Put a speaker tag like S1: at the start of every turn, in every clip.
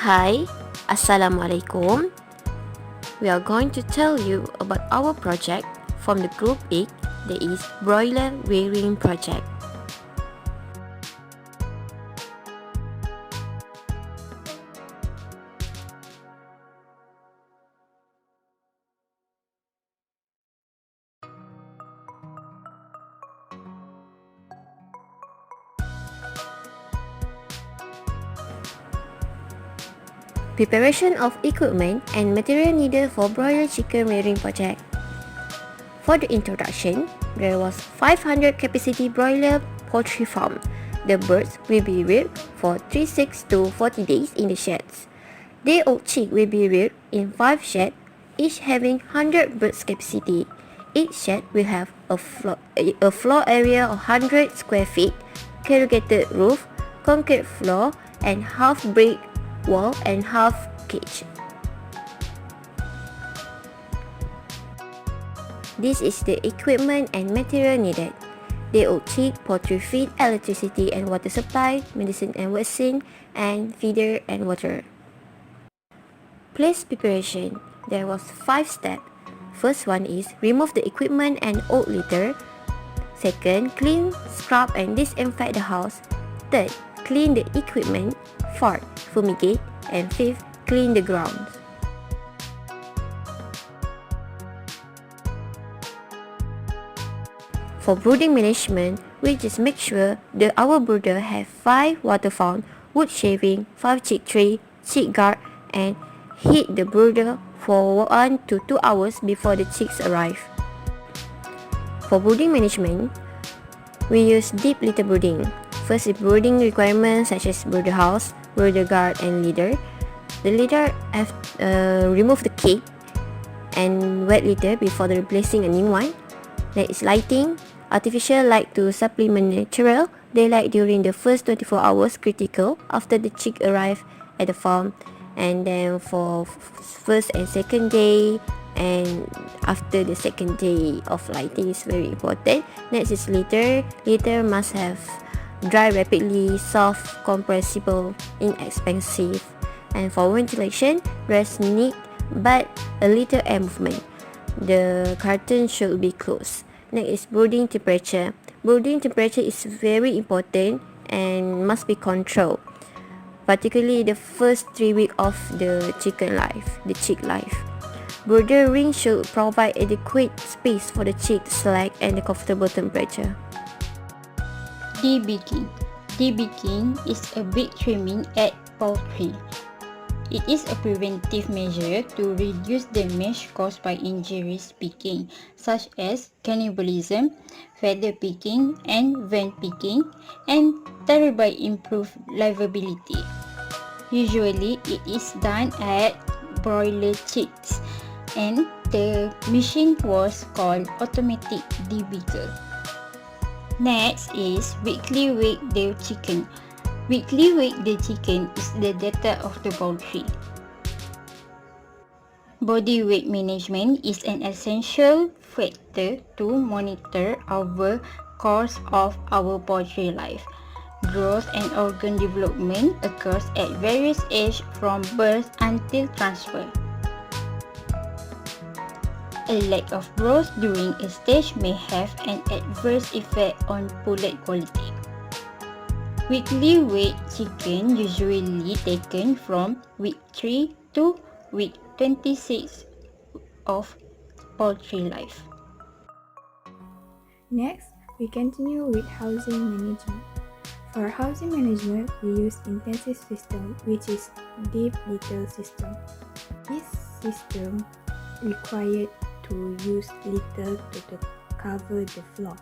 S1: Hi, Assalamualaikum. We are going to tell you about our project from the group 8, that is Broiler Rearing Project. Preparation of equipment and material needed for broiler chicken rearing project. For the introduction, there was 500 capacity broiler poultry farm. The birds will be reared for 36 to 40 days in the sheds. Day-old chick will be reared in 5 sheds, each having 100 birds capacity. Each shed will have a floor area of 100 square feet, corrugated roof, concrete floor, and half brick wall and half cage. This is the equipment and material needed. Day-old chick, poultry feed, electricity and water supply, medicine and vaccine, and feeder and water. Place preparation. There was 5 steps. First one is remove the equipment and old litter. Second, clean, scrub and disinfect the house. Third, clean the equipment. Fourth, fumigate. And fifth, clean the grounds. For brooding management, we just make sure that our brooder have 5 water fountain, wood shaving, 5 chick tray, chick guard, and heat the brooder for 1 to 2 hours before the chicks arrive. For brooding management, we use deep litter brooding. First is brooding requirements such as brooder house, brooder guard, and litter. The litter have remove the cake and wet litter before replacing a new one. Next is lighting. Artificial light to supplement natural daylight during the first 24 hours critical after the chick arrive at the farm, and then for first and second day and after the second day of lighting is very important. Next is litter. Litter must have dry rapidly, soft, compressible, inexpensive. And for ventilation, rest need but a little air movement. The curtain should be closed. Next is brooding temperature. Brooding temperature is very important and must be controlled, particularly the first 3 weeks of the chicken life, the chick life. Brooder ring should provide adequate space for the chick to select and a comfortable temperature.
S2: Debeaking. Debeaking is a big trimming at poultry. It is a preventive measure to reduce damage caused by injuries picking, such as cannibalism, feather picking, and vent picking, and thereby improve livability. Usually, it is done at broiler chicks, and the machine was called automatic debeaker. Next is weekly weigh the chicken. Weekly weigh the chicken is the data of the poultry. Body weight management is an essential factor to monitor our course of our poultry life. Growth and organ development occurs at various ages from birth until transfer. A lack of growth during a stage may have an adverse effect on pullet quality. Weekly weight chicken usually taken from week 3 to week 26 of poultry life.
S3: Next, we continue with housing management. For housing management, we use intensive system, which is deep litter system. This system required to use litter to cover the floor,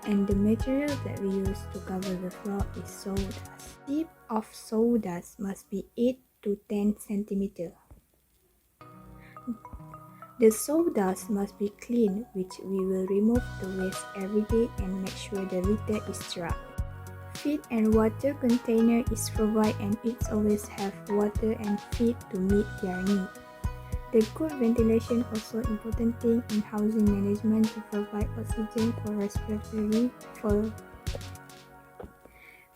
S3: and the material that we use to cover the floor is sawdust. Depth of sawdust must be 8 to 10 cm. The sawdust must be clean, which we will remove the waste every day and make sure the litter is dry. Feed and water container is provided, and it always have water and feed to meet their need. The good ventilation also important thing in housing management to provide oxygen for respiratory.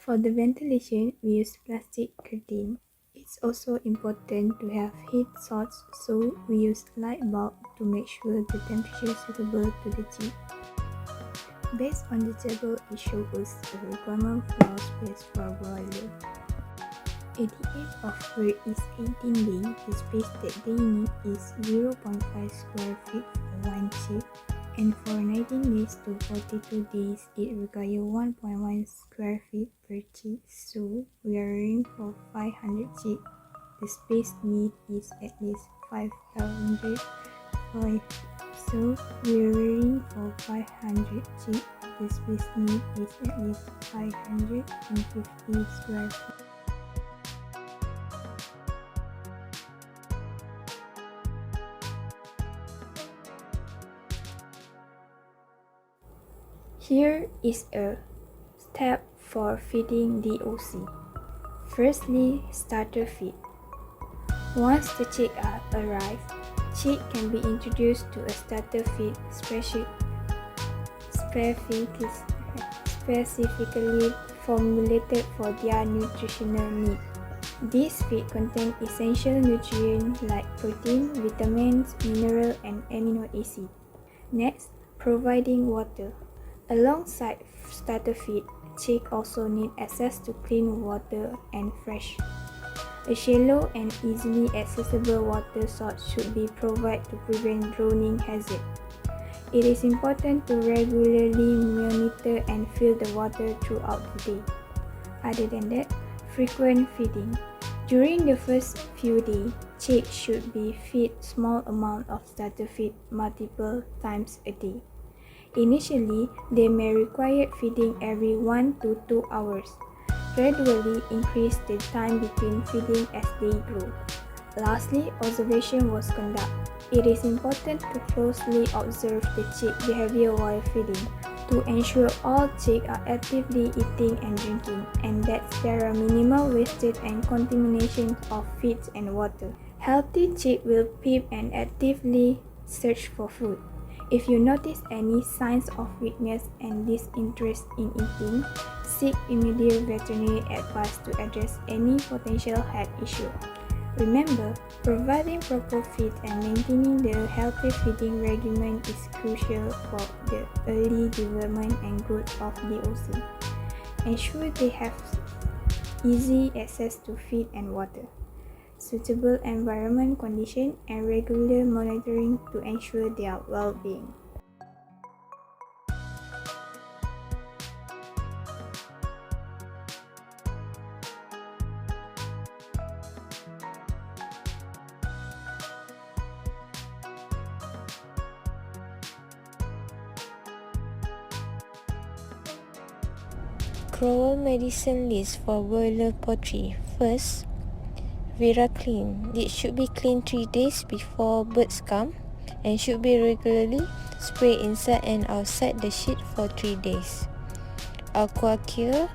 S3: For the ventilation, we use plastic curtain. It It's also important to have heat source, so we use light bulb to make sure the temperature is suitable to the chick. Based on the table, it shows us the requirement floor space for broiler. At the age of birth is 18 days, the space that they need is 0.5 square feet for one chick, and for 19 days to 42 days, it requires 1.1 square feet per chick, so we are rearing for 500 chick. The space need is at least 500. So we are rearing for 500 chick. The space need is at least 550 square feet. Here is a step for feeding DOC. Firstly, starter feed. Once the chicks are arrived, chicks can be introduced to a starter feed specifically formulated for their nutritional need. This feed contains essential nutrients like protein, vitamins, minerals, and amino acids. Next, providing water. Alongside starter feed, chicks also need access to clean water and fresh. A shallow and easily accessible water source should be provided to prevent drowning hazard. It is important to regularly monitor and fill the water throughout the day. Other than that, frequent feeding. During the first few days, chicks should be fed small amount of starter feed multiple times a day. Initially, they may require feeding every 1 to 2 hours. Gradually increase the time between feeding as they grow. Lastly, observation was conducted. It is important to closely observe the chick behavior while feeding to ensure all chicks are actively eating and drinking, and that there are minimal wastage and contamination of feeds and water. Healthy chicks will peep and actively search for food. If you notice any signs of weakness and disinterest in eating, seek immediate veterinary advice to address any potential health issue. Remember, providing proper feed and maintaining the healthy feeding regimen is crucial for the early development and growth of DOC. Ensure they have easy access to feed and water, suitable environment conditions, and regular monitoring to ensure their well-being.
S1: Grower medicine list for broiler poultry. First, Viraclean. It should be cleaned 3 days before birds come and should be regularly sprayed inside and outside the shed for 3 days. Aquacure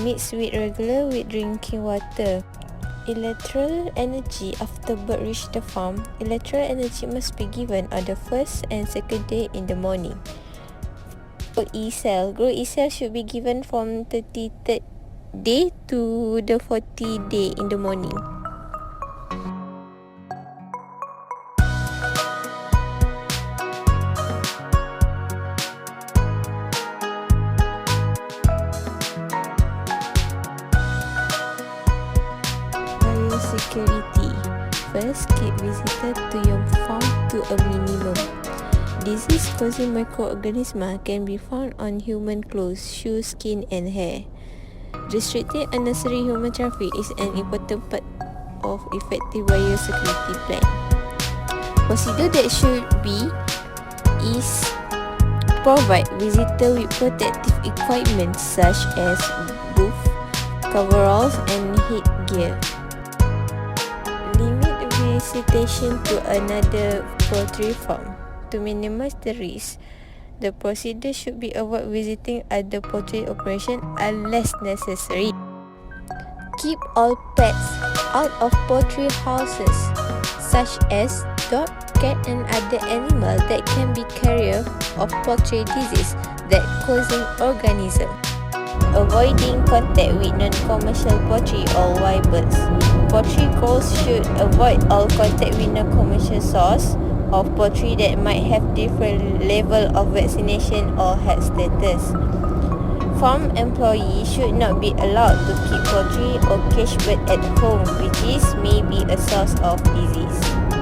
S1: mixed with regular with drinking water. Electrical energy after bird reach the farm. Electrical energy must be given on the first and second day in the morning. Grow E-cell should be given from 33rd day to the 40th day in the morning. Biosecurity. First, keep visitor to your farm to a minimum. Disease-causing microorganisms can be found on human clothes, shoes, skin, and hair. Restricting unnecessary human traffic is an important part of effective biosecurity plan. Procedure that should be is provide visitor with protective equipment such as boots, coveralls, and headgear. Limit visitation to another poultry farm. To minimize the risk, the procedure should be avoid visiting other poultry operations unless necessary. Keep all pets out of poultry houses, such as dog, cat, and other animals that can be carrier of poultry disease that causing organism. Avoiding contact with non-commercial poultry or wild birds. Poultry crows should avoid all contact with non-commercial source of poultry that might have different level of vaccination or health status. Farm employees should not be allowed to keep poultry or cage bird at home, which may be a source of disease.